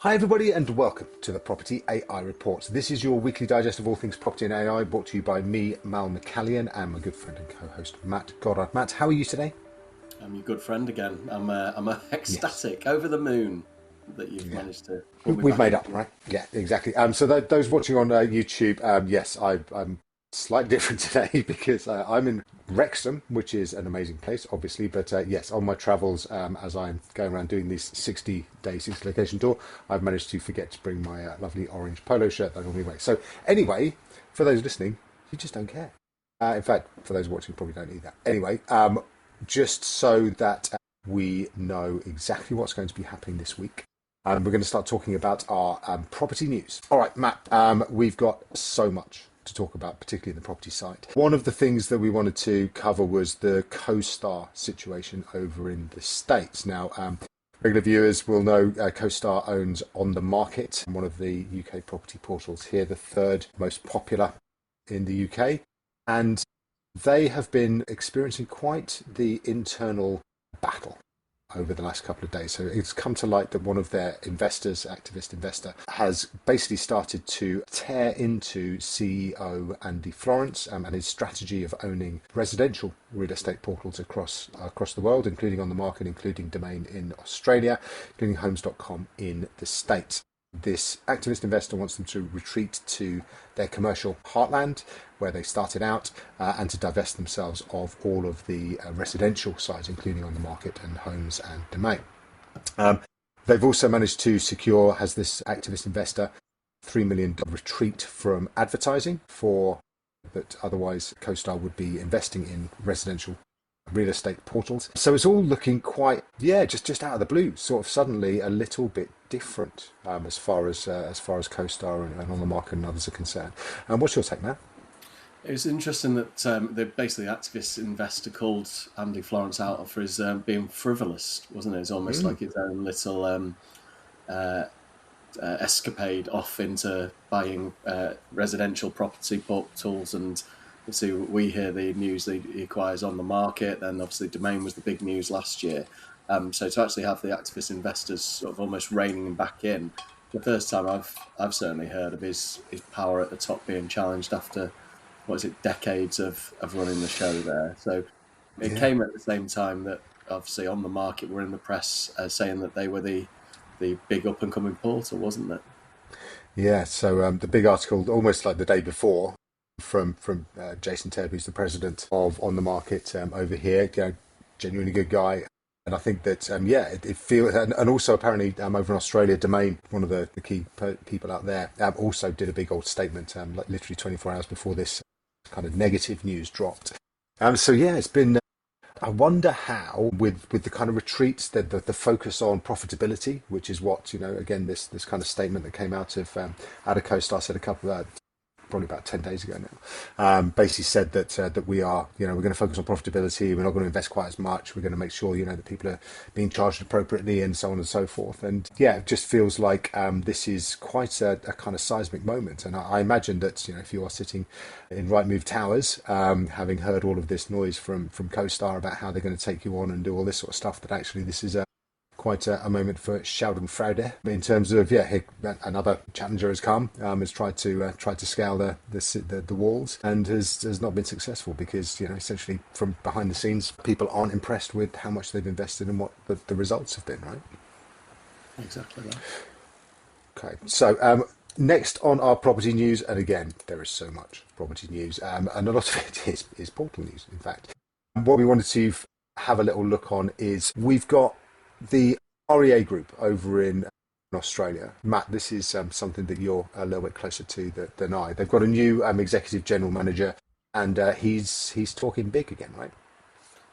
Hi everybody and welcome to the Property AI Report. This is your weekly digest of all things property and AI, brought to you by me, McCallion, and my good friend and co-host Matt Goddard. Matt, how are you today? I'm your good friend again. I'm Yes. ecstatic, over the moon that you've Yeah. managed to pull me We've back made up, into. right? Yeah, exactly. Those watching on YouTube, yes, I'm slightly different today because I'm in Wrexham, which is an amazing place, obviously. But yes, on my travels, as I'm going around doing this 60-day, 60 location tour, I've managed to forget to bring my lovely orange polo shirt that I normally wear. So anyway, for those listening, you just don't care. In fact, for those watching, probably don't need that. Anyway, just so that we know exactly what's going to be happening this week. We're going to start talking about our property news. All right, Matt, we've got so much to talk about, particularly in the property side. One of the things that we wanted to cover was the CoStar situation over in the States. Now, regular viewers will know CoStar owns On the Market, one of the UK property portals here, the third most popular in the UK. And they have been experiencing quite the internal battle over the last couple of days. So it's come to light that one of their investors, activist investor, has basically started to tear into CEO Andy Florence and his strategy of owning residential real estate portals across the world, including On the Market, including Domain in Australia, including Homes.com in the States. This activist investor wants them to retreat to their commercial heartland where they started out and to divest themselves of all of the residential sites, including On the Market and Homes and Domain. Um, they've also managed to secure, has this activist investor, $3 million retreat from advertising for that otherwise CoStar would be investing in residential real estate portals. So it's all looking quite, yeah, just out of the blue, sort of suddenly a little bit different as far as CoStar and On the Market and others are concerned. What's your take, Matt? It was interesting that the basically activist investor called Andy Florence out for his being frivolous, wasn't it? It's almost Mm, like his own little uh, escapade off into buying residential property portals. And obviously we hear the news that he acquires On the Market, then obviously Domain was the big news last year. So to actually have the activist investors sort of almost reining him back in, the first time I've certainly heard of his power at the top being challenged after, what is it, decades of running the show there. So it yeah. came at the same time that obviously On the Market were in the press saying that they were the big up and coming portal, wasn't it? Yeah, so the big article, almost like the day before, from Jason Tebb, who's the president of On the Market over here, genuinely good guy. And I think that, yeah, it feels, and also apparently over in Australia, Domain, one of the key people out there, also did a big old statement, like literally 24 hours before this kind of negative news dropped. So yeah, it's been. I wonder how, with the kind of retreats, the focus on profitability, which is what again, this kind of statement that came out of CoStar said a couple of probably about 10 days ago now, basically said that we are, we're going to focus on profitability. We're not going to invest quite as much. We're going to make sure, that people are being charged appropriately and so on and so forth. And yeah, it just feels like this is quite a kind of seismic moment. And I imagine that, if you are sitting in Rightmove Towers, having heard all of this noise from CoStar about how they're going to take you on and do all this sort of stuff, that actually this is quite a moment for Schadenfreude in terms of another challenger has come, has tried to scale the walls and has not been successful because essentially from behind the scenes people aren't impressed with how much they've invested and what the results have been, right? Exactly that. Okay, so next on our property news, and again there is so much property news, and a lot of it is portal news. In fact, what we wanted to have a little look on is we've got the REA Group over in Australia. Matt, this is something that you're a little bit closer to than I. They've got a new executive general manager, and he's talking big again, right?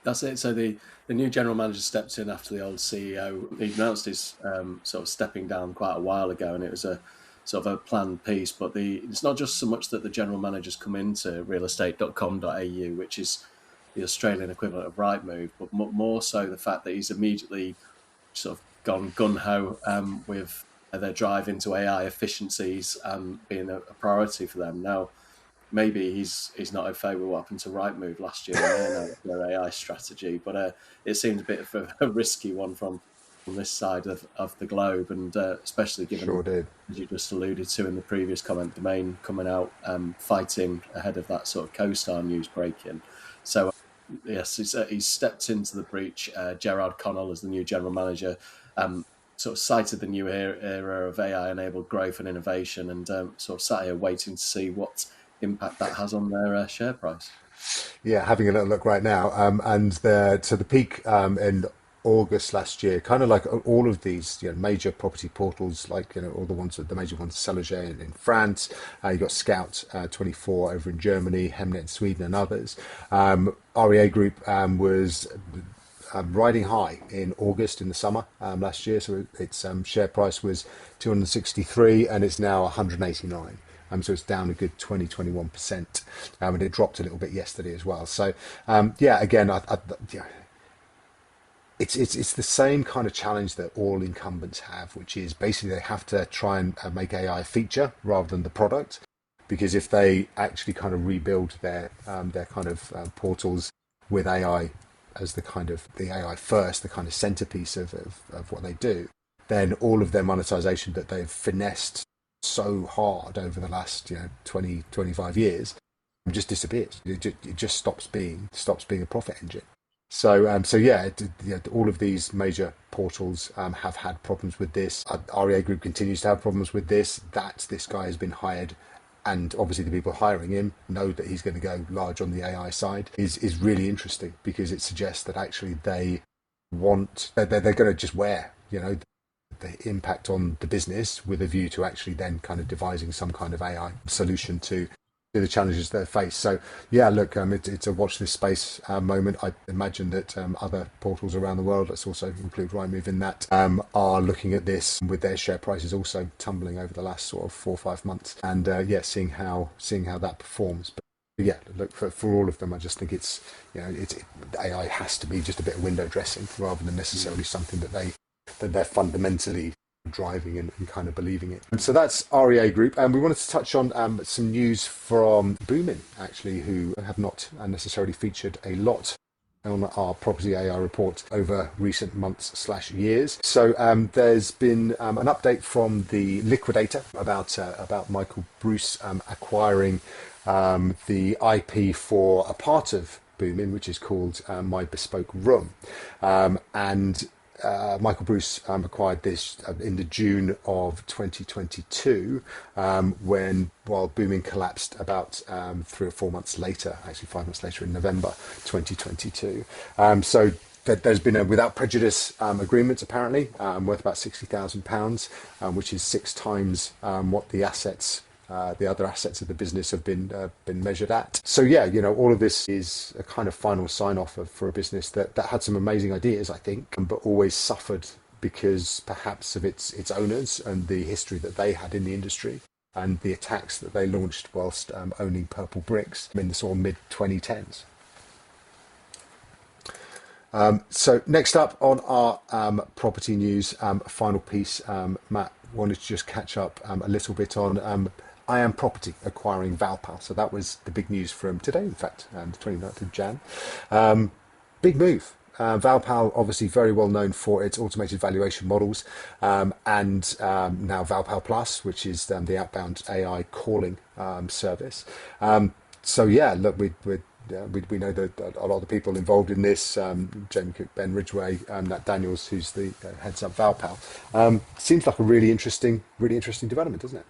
That's it. So the new general manager stepped in after the old CEO. He announced his sort of stepping down quite a while ago, and it was a sort of a planned piece. But it's not just so much that the general manager's come into realestate.com.au, which is the Australian equivalent of Rightmove, but more so the fact that he's immediately sort of gone gun ho with their drive into AI efficiencies being a priority for them. Now, maybe he's not au fait with what happened to Rightmove last year when they announced their AI strategy, but it seemed a bit of a risky one from on this side of the globe, and especially given, Sure did. as you just alluded to in the previous comment, Domain coming out fighting ahead of that sort of CoStar news breaking. So yes, he's stepped into the breach. Gerard Connell, as the new general manager, sort of cited the new era of AI-enabled growth and innovation, and sort of sat here waiting to see what impact that has on their share price. Yeah, having a little look right now, and the peak in August last year, kind of like all of these, major property portals, like all the major ones, Seloger in France, you got Scout 24 over in Germany, Hemnet in Sweden, and others. REA Group was riding high in August in the summer last year, so its share price was 263, and it's now 189. So it's down a good 20-21%, and it dropped a little bit yesterday as well. So yeah, again, it's the same kind of challenge that all incumbents have, which is basically they have to try and make AI a feature rather than the product, because if they actually kind of rebuild their kind of portals with AI as the AI first, the kind of centerpiece of what they do, then all of their monetization that they've finessed so hard over the last 20, 25 years just disappears. It just stops being a profit engine. So yeah, all of these major portals have had problems with this. REA Group continues to have problems with this. That this guy has been hired, and obviously the people hiring him know that he's going to go large on the AI side, is really interesting, because it suggests that actually they're going to just wear the impact on the business with a view to actually then kind of devising some kind of AI solution to the challenges they face. So yeah, look, it's a watch this space moment. I imagine that other portals around the world, let's also include Rightmove in that, are looking at this with their share prices also tumbling over the last sort of 4 or 5 months, and seeing how that performs. But yeah, look, for all of them, I just think it's AI has to be just a bit of window dressing rather than necessarily something that they're fundamentally driving and kind of believing it. And so that's REA Group. And we wanted to touch on some news from Boomin, actually, who have not necessarily featured a lot on our property AI report over recent months/years. So there's been an update from the liquidator about Michael Bruce acquiring the IP for a part of Boomin, which is called My Bespoke Room. And Michael Bruce acquired this in the June of 2022, while Boomin collapsed about 3 or 4 months later, actually 5 months later in November 2022. So there's been a without prejudice agreement, apparently, worth about £60,000, which is 6 times what the other assets of the business have been measured at. So yeah, all of this is a kind of final sign off for a business that had some amazing ideas, I think, but always suffered because perhaps of its owners and the history that they had in the industry and the attacks that they launched whilst owning Purple Bricks in the sort of mid 2010s. So next up on our property news, final piece, Matt wanted to just catch up a little bit on I Am Property acquiring Valpal. So that was the big news from today, in fact, the 29th of Jan. Big move. Valpal, obviously very well known for its automated valuation models, and now Valpal Plus, which is the outbound AI calling service. So yeah, look, we know that a lot of the people involved in this, Jamie Cook, Ben Ridgway, Nat Daniels, who's the heads up Valpal. Seems like a really interesting development, doesn't it?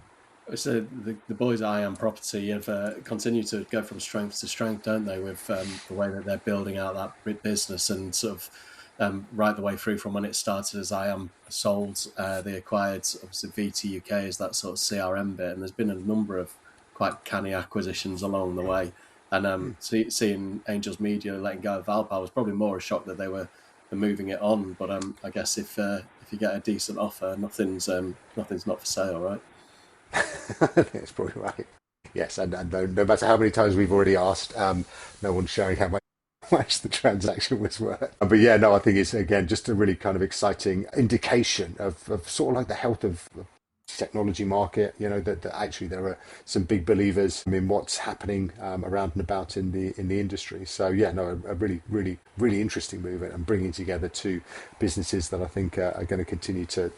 So the boys at I Am Property have continued to go from strength to strength, don't they, with the way that they're building out that business, and sort of right the way through from when it started as I Am Sold. They acquired, obviously, VT UK as that sort of CRM bit, and there's been a number of quite canny acquisitions along the way. And seeing Angels Media letting go of Valpal was probably more a shock that they were moving it on. But I guess if you get a decent offer, nothing's not for sale, right? That's probably right. Yes, and no matter how many times we've already asked, no one's showing how much the transaction was worth. But yeah, no, I think it's, again, just a really kind of exciting indication of sort of like the health of technology market, that actually there are some big believers in what's happening around and about in the industry. So yeah, no, a really, really, really interesting move, and bringing together two businesses that I think are going to continue to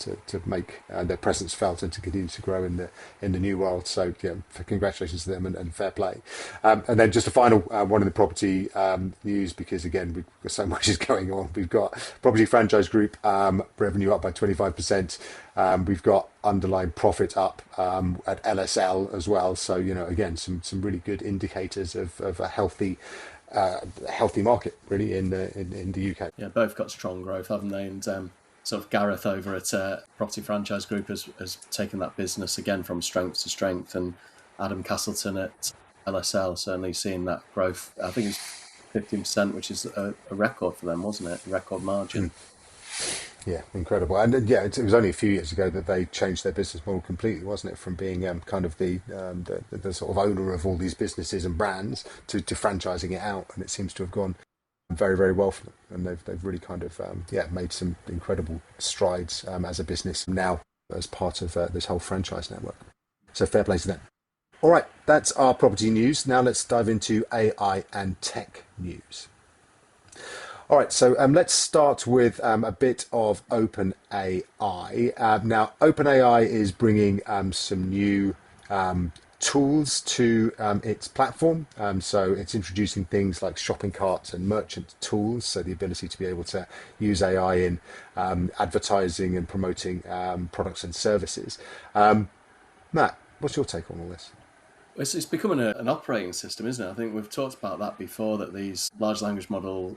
make their presence felt and to continue to grow in the new world. So yeah, congratulations to them, and fair play. And then just a final one in the property news, because again, we've got so much is going on. We've got Property Franchise Group revenue up by 25%. We've got underlying profit up at LSL as well. So again, some really good indicators of a healthy market really in the UK. Yeah, both got strong growth, haven't they? And sort of Gareth over at Property Franchise Group has taken that business again from strength to strength, and Adam Castleton at LSL certainly seeing that growth. I think it's 15%, which is a record for them, wasn't it? A record margin. Yeah, incredible. And yeah, it was only a few years ago that they changed their business model completely, wasn't it? From being kind of the sort of owner of all these businesses and brands to franchising it out, and it seems to have gone very, very well for them. And they've really kind of made some incredible strides as a business now as part of this whole franchise network. So fair play to them. All right, that's our property news. Now let's dive into AI and tech news. All right, so let's start with a bit of OpenAI. Now, OpenAI is bringing some new tools to its platform. So it's introducing things like shopping carts and merchant tools, so the ability to be able to use AI in advertising and promoting products and services. Matt, what's your take on all this? It's becoming an operating system, isn't it? I think we've talked about that before, that these large language model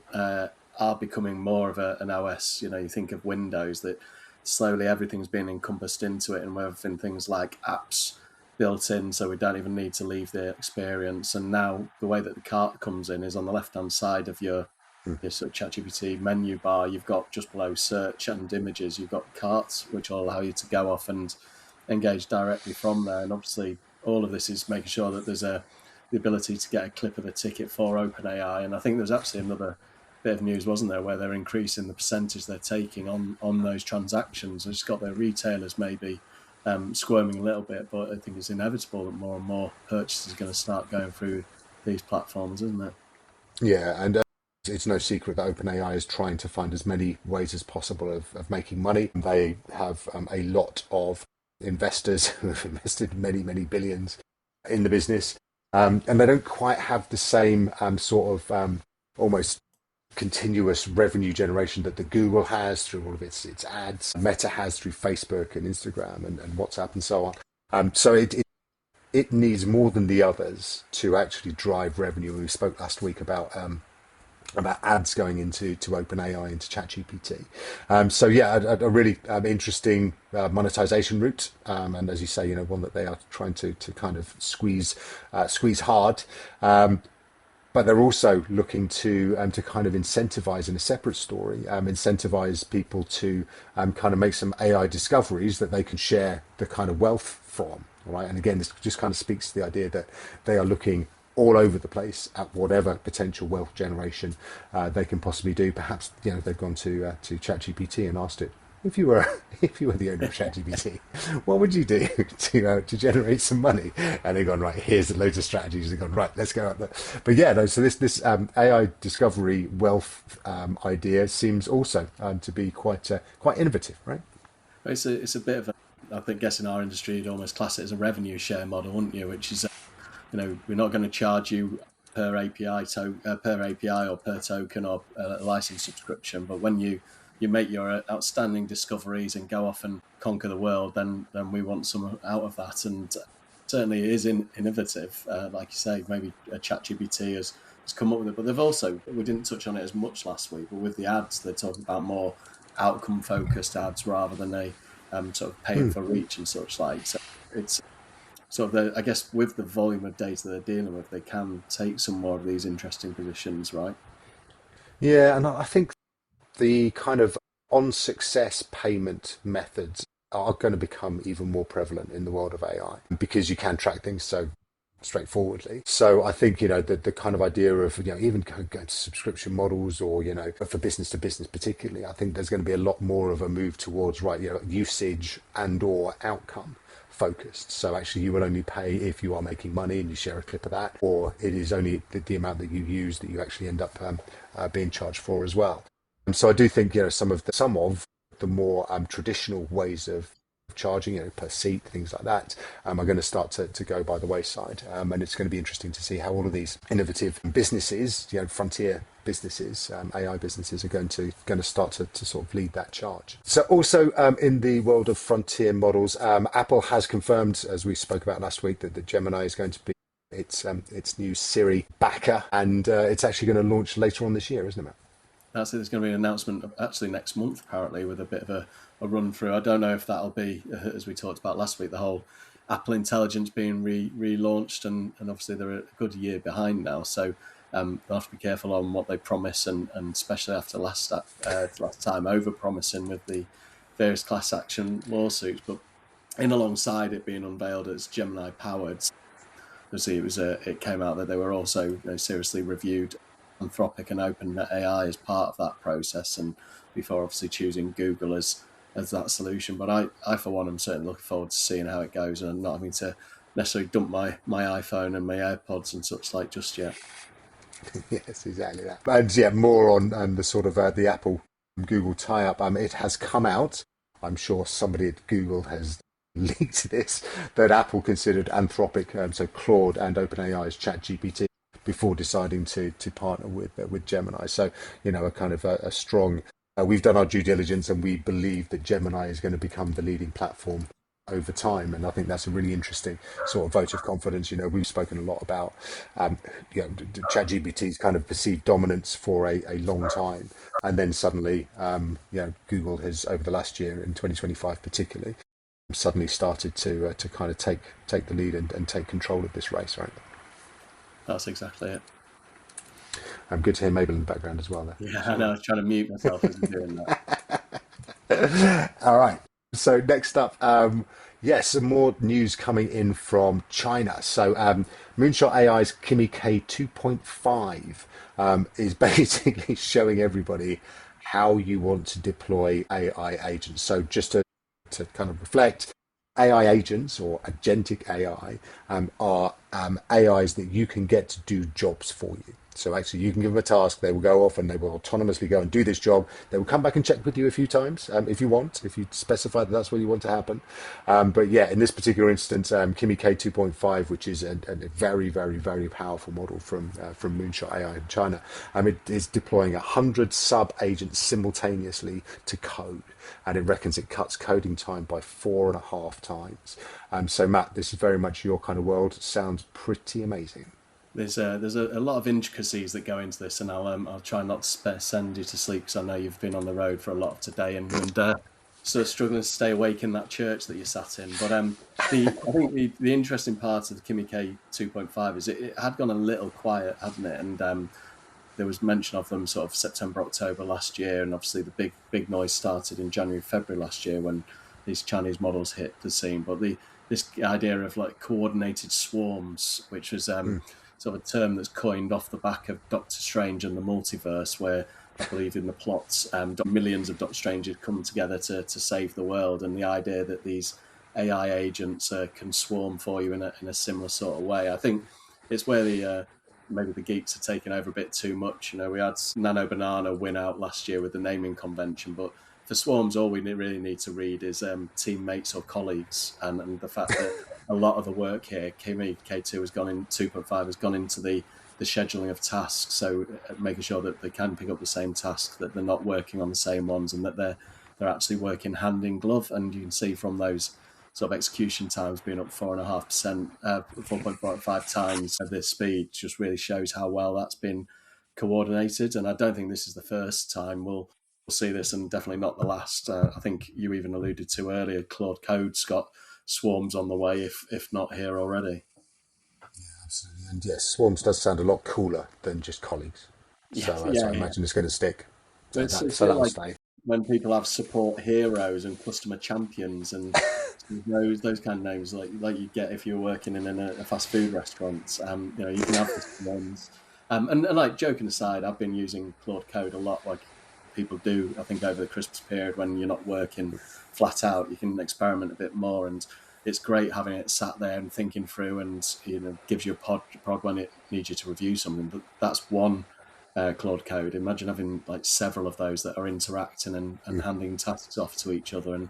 are becoming more of an OS. You think of Windows, that slowly everything's being encompassed into it, and we're having things like apps built in, so we don't even need to leave the experience. And now the way that the cart comes in is on the left-hand side of your sort of ChatGPT menu bar. You've got just below search and images, you've got carts, which will allow you to go off and engage directly from there. And obviously all of this is making sure that there's the ability to get a clip of a ticket for OpenAI. And I think there's actually another bit of news, wasn't there, where they're increasing the percentage they're taking on those transactions. It's got their retailers maybe squirming a little bit, but I think it's inevitable that more and more purchases are going to start going through these platforms, isn't it? Yeah, and it's no secret that OpenAI is trying to find as many ways as possible of making money. They have a lot of investors who have invested many, many billions in the business, and they don't quite have the same sort of almost continuous revenue generation that the Google has through all of its ads, Meta has through Facebook and Instagram and WhatsApp and so on. So it needs more than the others to actually drive revenue. We spoke last week about ads going into OpenAI, into ChatGPT. So yeah, a really interesting monetization route, and as you say, one that they are trying to kind of squeeze hard. But they're also looking to kind of incentivize, in a separate story, incentivize people to kind of make some AI discoveries that they can share the kind of wealth from. Right, and again, this just kind of speaks to the idea that they are looking all over the place at whatever potential wealth generation they can possibly do. Perhaps they've gone to ChatGPT and asked it, if you were the owner of ChatGPT, what would you do to generate some money? And they've gone, right, here's loads of strategies. They've gone, right, let's go out there. But yeah, no, so this AI discovery wealth idea seems also to be quite innovative, right? It's a bit of I think, guess in our industry, you'd almost class it as a revenue share model, wouldn't you? Which is, we're not going to charge you per API or per token or a license subscription, but when you make your outstanding discoveries and go off and conquer the world, then we want some out of that. And certainly it is innovative. Like you say, maybe a ChatGPT has come up with it, but they've also, we didn't touch on it as much last week, but with the ads, they're talking about more outcome focused ads rather than a sort of paying for reach and such like. So it's sort of, I guess, with the volume of data they're dealing with, they can take some more of these interesting positions, right? Yeah, and I think the kind of on success payment methods are going to become even more prevalent in the world of AI, because you can track things so straightforwardly. So I think, the kind of idea of, even going to subscription models or, for business to business particularly, I think there's going to be a lot more of a move towards, right, usage and or outcome focused. So actually you will only pay if you are making money and you share a clip of that, or it is only the amount that you use that you actually end up being charged for as well. And so I do think, some of the more traditional ways of charging, per seat, things like that, are going to start to go by the wayside. And it's going to be interesting to see how all of these innovative businesses, frontier businesses, AI businesses, are going to start to sort of lead that charge. So also in the world of frontier models, Apple has confirmed, as we spoke about last week, that the Gemini is going to be its new Siri backer, and it's actually going to launch later on this year, isn't it, Matt? That's it. There's going to be an announcement actually next month, apparently, with a bit of a run through. I don't know if that'll be, as we talked about last week, the whole Apple Intelligence being relaunched, and obviously they're a good year behind now. So they'll have to be careful on what they promise, and especially after last time over promising with the various class action lawsuits. But in alongside it being unveiled as Gemini powered, obviously it came out that they were also seriously reviewed Anthropic and OpenAI as part of that process, and before obviously choosing Google as that solution. But I for one, am certainly looking forward to seeing how it goes and not having to necessarily dump my iPhone and my AirPods and such like just yet. Yes, exactly that. And yeah, more on the sort of the Apple Google tie-up. It has come out. I'm sure somebody at Google has leaked this, that Apple considered Anthropic, so Claude and OpenAI's ChatGPT, before deciding to partner with Gemini. So, a kind of a strong. We've done our due diligence, and we believe that Gemini is going to become the leading platform over time, and I think that's a really interesting sort of vote of confidence. We've spoken a lot about ChatGPT's kind of perceived dominance for a long time, and then suddenly Google has, over the last year in 2025 particularly, suddenly started to kind of take the lead and take control of this race, right? That's exactly it. Good to hear Mabel in the background as well there. Yeah, I know. I was trying to mute myself as I'm doing that. All right. So next up, yes, some more news coming in from China. So Moonshot AI's Kimi K 2.5 is basically showing everybody how you want to deploy AI agents. So just to kind of reflect, AI agents or agentic AI are AIs that you can get to do jobs for you. So actually, you can give them a task, they will go off and they will autonomously go and do this job. They will come back and check with you a few times if you want, if you specify that that's what you want to happen. But yeah, in this particular instance, Kimi K 2.5, which is a very, very, very powerful model from Moonshot AI in China, it is deploying 100 sub-agents simultaneously to code. And it reckons it cuts coding time by 4.5 times. So Matt, this is very much your kind of world. Sounds pretty amazing. There's a lot of intricacies that go into this, and I'll try not to send you to sleep because I know you've been on the road for a lot of today and sort of struggling to stay awake in that church that you sat in. But I think the interesting part of the Kimi K 2.5 is it had gone a little quiet, hadn't it? And there was mention of them sort of September, October last year, and obviously the big noise started in January, February last year when these Chinese models hit the scene. But this idea of like coordinated swarms, which was sort of a term that's coined off the back of Doctor Strange and the multiverse, where I believe in the plots, millions of Doctor Strangers come together to save the world, and the idea that these AI agents can swarm for you in a similar sort of way. I think it's where maybe the geeks are taking over a bit too much. We had Nano Banana win out last year with the naming convention, but for swarms, all we really need to read is teammates or colleagues, and the fact that a lot of the work here, Kimi K2 has gone in 2.5 has gone into the scheduling of tasks, so making sure that they can pick up the same tasks, that they're not working on the same ones, and that they're actually working hand in glove. And you can see from those sort of execution times being up 4.5%, 4.5 times at this speed, just really shows how well that's been coordinated. And I don't think this is the first time we'll see this, and definitely not the last. I think you even alluded to earlier, Claude Code's got swarms on the way, if not here already. Absolutely. And yes, swarms does sound a lot cooler than just colleagues. So I imagine it's going to stick. So It's that'll like stay. when people have support heroes and customer champions and those kind of names like you get if you're working in a fast food restaurant. You can have the ones. And like joking aside, I've been using Claude Code a lot, like people do. I think over the Christmas period when you're not working flat out, you can experiment a bit more, and it's great having it sat there and thinking through, and gives you a prod when it needs you to review something. But that's one Claude Code. Imagine having like several of those that are interacting and handing tasks off to each other, and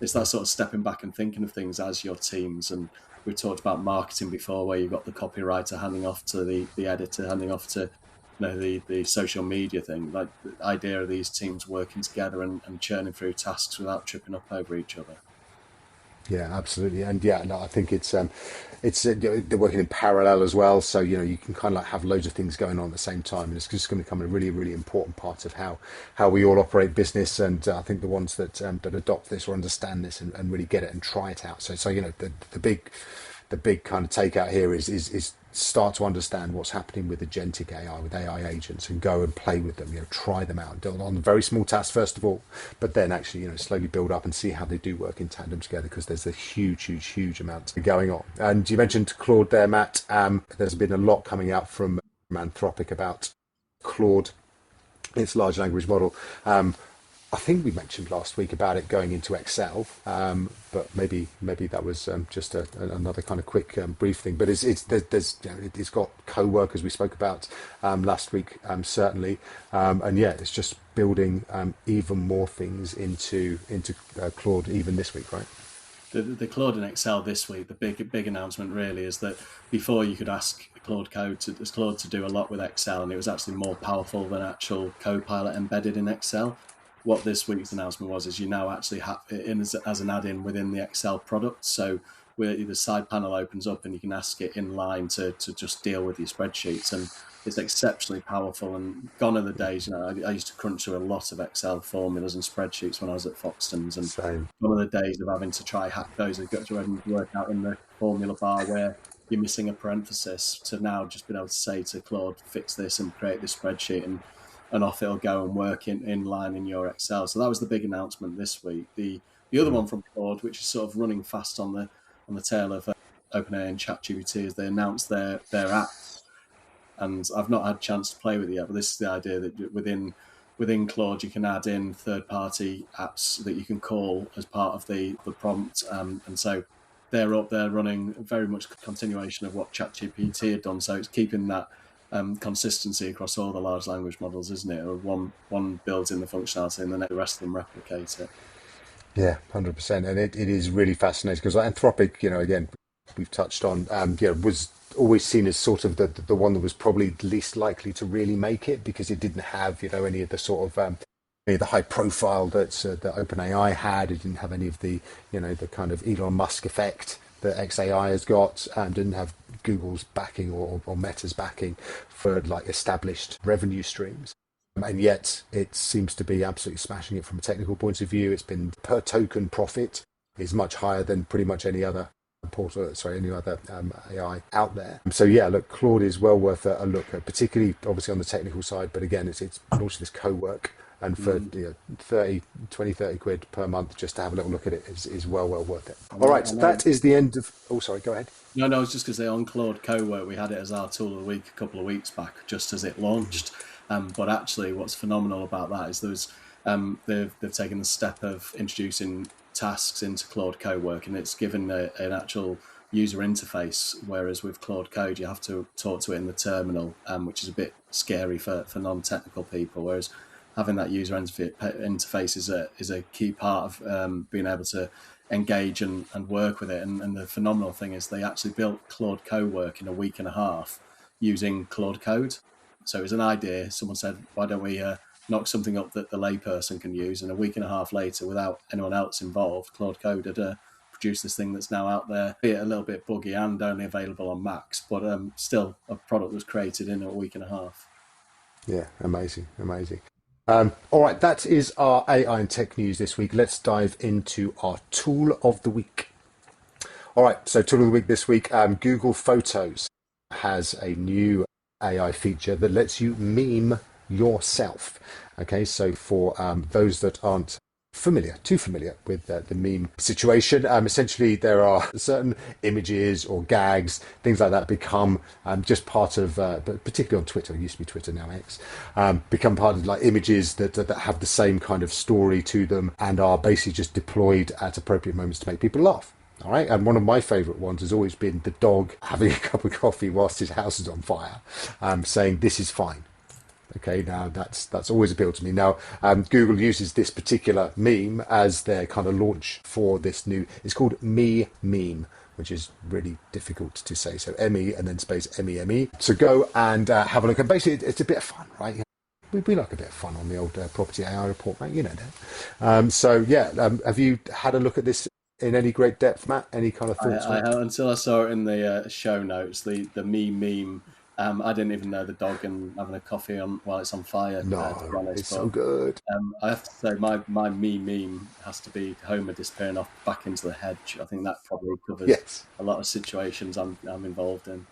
it's that sort of stepping back and thinking of things as your teams. And we talked about marketing before, where you've got the copywriter handing off to the editor, handing off to the social media thing. Like the idea of these teams working together and churning through tasks without tripping up over each other. Yeah, absolutely, and yeah, no, I think they're working in parallel as well. So you can kind of like have loads of things going on at the same time, and it's just going to become a really, really important part of how we all operate business. And I think the ones that adopt this or understand this and really get it and try it out. So the big kind of takeout here is start to understand what's happening with agentic AI, with AI agents, and go and play with them. Try them out, do it on very small tasks first of all, but then actually slowly build up and see how they do work in tandem together, because there's a huge amount going on. And you mentioned Claude there, Matt. There's been a lot coming out from Anthropic about Claude, its large language model. I think we mentioned last week about it going into Excel, but maybe that was just another kind of quick brief thing. But it's got co-work, as we spoke about last week, certainly, and yeah, it's just building even more things into Claude even this week, right? The Claude in Excel this week, the big announcement really is that before you could ask Claude to do a lot with Excel, and it was actually more powerful than actual Copilot embedded in Excel. What this week's announcement was is you now actually have it in as an add-in within the Excel product. So where the side panel opens up and you can ask it in line to just deal with your spreadsheets, and it's exceptionally powerful. And gone are the days, I used to crunch through a lot of Excel formulas and spreadsheets when I was at Foxtons, and Same. one of the days of having to try hack those and go to and work out in the formula bar where you're missing a parenthesis, to now just being able to say to Claude, fix this and create this spreadsheet, and off it'll go and work in line in your Excel. So that was the big announcement this week. The other one from Claude, which is sort of running fast on the tail of OpenAI and ChatGPT, is they announced their apps, and I've not had a chance to play with it yet. But this is the idea that within Claude you can add in third-party apps that you can call as part of the prompt, and so they're up there running very much continuation of what ChatGPT had done. So it's keeping that consistency across all the large language models, isn't it? Or one builds in the functionality and then the rest of them replicate it. Yeah, 100%, and it is really fascinating because Anthropic, again, we've touched on, was always seen as sort of the one that was probably least likely to really make it, because it didn't have any of the sort of the high profile that OpenAI had. It didn't have any of the the kind of Elon Musk effect that XAI has got, didn't have Google's backing or Meta's backing for like established revenue streams. And yet it seems to be absolutely smashing it from a technical point of view. It's been per token profit is much higher than pretty much any other AI out there. So yeah, look, Claude is well worth a look, particularly obviously on the technical side. But again, it's also this co-work, and for 30 quid per month just to have a little look at it is well worth it. All right, so that is the end of. Oh, sorry, go ahead. No, I was just going to say, on Claude Co-work, we had it as our tool of the week a couple of weeks back, just as it launched. But actually, what's phenomenal about that is they've taken the step of introducing tasks into Claude Co-work, and it's given an actual user interface, whereas with Claude Code you have to talk to it in the terminal, which is a bit scary for non-technical people, whereas having that user interface is a key part of being able to engage and work with it. And the phenomenal thing is they actually built Claude Co-work in a week and a half using Claude Code. So it was an idea. Someone said, why don't we knock something up that the layperson can use? And a week and a half later, without anyone else involved, Claude Code had produced this thing that's now out there, be it a little bit buggy and only available on Macs, but still a product was created in a week and a half. Yeah, amazing. All right, that is our AI and tech news this week. Let's dive into our tool of the week. All right, so tool of the week this week, Google Photos has a new AI feature that lets you meme yourself. Okay, so for those that aren't too familiar with the meme situation. Essentially, there are certain images or gags, things like that, become just part of, but particularly on Twitter, it used to be Twitter, now X, become part of like images that have the same kind of story to them and are basically just deployed at appropriate moments to make people laugh. All right, and one of my favourite ones has always been the dog having a cup of coffee whilst his house is on fire, saying, "This is fine." Okay, now that's always appealed to me. Now, Google uses this particular meme as their kind of launch for this new. It's called Me Meme, which is really difficult to say. So ME and then space MEME. So go and have a look. And basically, it's a bit of fun, right? We like a bit of fun on the old property AI report, mate. You know that. Have you had a look at this in any great depth, Matt? Any kind of thoughts? Until I saw it in the show notes, the Me Meme. I didn't even know the dog and having a coffee while it's on fire. No, to be honest, it's so good. I have to say, my Me Meme has to be Homer disappearing off back into the hedge. I think that probably covers a lot of situations I'm involved in.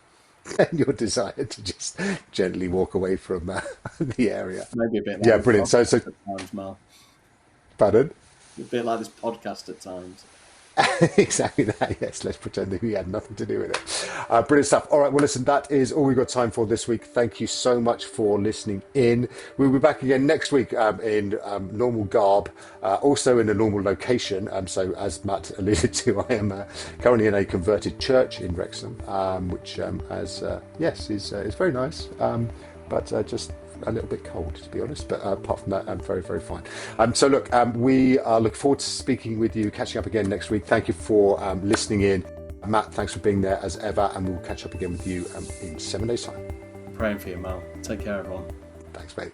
And your desire to just gently walk away from the area. Maybe a bit. Like brilliant. So, at times, Mal. Pardon? A bit like this podcast at times. Exactly that. Yes, let's pretend that we had nothing to do with it. Brilliant stuff. All right, well, listen, that is all we've got time for this week. Thank you so much for listening in. We'll be back again next week in normal garb, also in a normal location. So as Matt alluded to, I am currently in a converted church in Wrexham, which is very nice, but just a little bit cold, to be honest, but apart from that, I'm very, very fine. So look, we look forward to speaking with you, catching up again next week. Thank you for listening in. Matt, thanks for being there as ever, and we'll catch up again with you in 7 days' time. Praying for you, Mal. Take care, everyone. Thanks, mate.